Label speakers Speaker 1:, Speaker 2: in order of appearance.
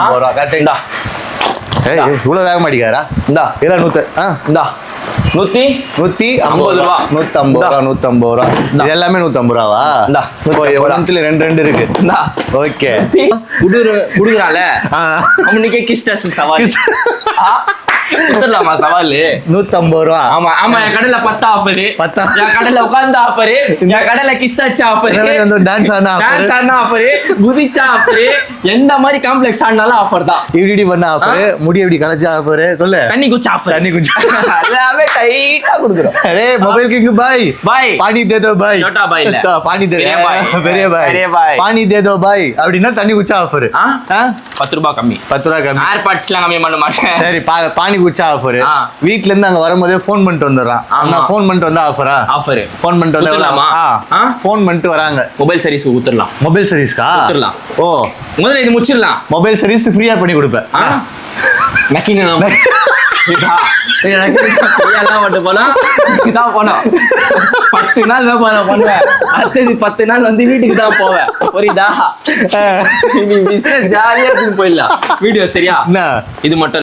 Speaker 1: 50 ரூபா கரெக்ட். இவ்வளவு வேக மாட்டேங்காரா?
Speaker 2: இந்தா
Speaker 1: இல்ல 100
Speaker 2: இந்தா 150 ரூபா.
Speaker 1: 150 ரூபா 150 ரூபா. இது எல்லாமே 150 ரூபாவா? ஒன்றுல 2 இருக்கு. ஓகே
Speaker 2: குடுக்குறால அவனுக்கே கிஸ்டஸ் சவால் குடுத்துடலாமா சவால்?
Speaker 1: 150 ரூபா.
Speaker 2: ஆமா ஆமா. என் கடையில 10 ஆஃபர், என் கடையில உட்கார்ந்து ஆஃபர், என் கடையில கிஸ் அடிச்ச ஆஃபர்,
Speaker 1: டான்ஸ் ஆனா
Speaker 2: ஆஃபர், குதிச்சா ஆஃபர், எந்த மாதிரி காம்ப்ளெக்ஸ் ஆனாலும் ஆஃபர் தான்.
Speaker 1: இப்படி பண்ண ஆஃபர், முடி எப்படி கலச்ச ஆஃபர் சொல்லு.
Speaker 2: தண்ணி குச்ச ஆஃபர்,
Speaker 1: தண்ணி குச்ச
Speaker 2: எல்லாமே டைட்டா குடுக்குறோம்.
Speaker 1: அரே மொபைல் கிங் பாய்
Speaker 2: பாய்
Speaker 1: பாनी दे दो भाई.
Speaker 2: छोटा भाई இல்ல
Speaker 1: पानी दे பெரிய
Speaker 2: பெரிய
Speaker 1: பாய்
Speaker 2: பாய்
Speaker 1: पानी दे दो भाई அப்படினா தண்ணி குச்ச ஆஃபர்.
Speaker 2: 10 ரூபாய் கம்மி.
Speaker 1: 10 ரூபாய் கம்மி.
Speaker 2: ஏர்பாட்ஸ்லாம் கம்மி பண்ண மாட்டேன்.
Speaker 1: சரி பானி குச்சா ஆஃபர். வீட்ல இருந்து அங்க வரும்போதே ஃபோன் பண்ணிட்டு வந்துறான். அங்க ஃபோன் பண்ணிட்டு வந்தா ஆஃபரா? ஆஃபர். ஃபோன் பண்ணிட்டு வந்தாலாமா? ஃபோன் பண்ணிட்டு வராங்க.
Speaker 2: மொபைல் சர்வீஸ் ஊத்துறலாம்.
Speaker 1: மொபைல் சர்வீஸ்க்கா ஊத்துறலாம். ஓ
Speaker 2: முதல்ல இது முடிச்சிரலாம்.
Speaker 1: மொபைல் சர்வீஸ் ஃப்ரீயா பண்ணி கொடுப்பேன்.
Speaker 2: நக்கினா எல்லாம் மட்டும் போனா இதுதான் போனோம். 10 நாள் பண்ணுவேன். அடுத்தது 10 நாள் வந்து வீட்டுக்கு தான் போவேன். புரியுதா? நீ பிசினஸ் ஜாலியா போயிடலாம். வீடியோ சரியா? இது மட்டும்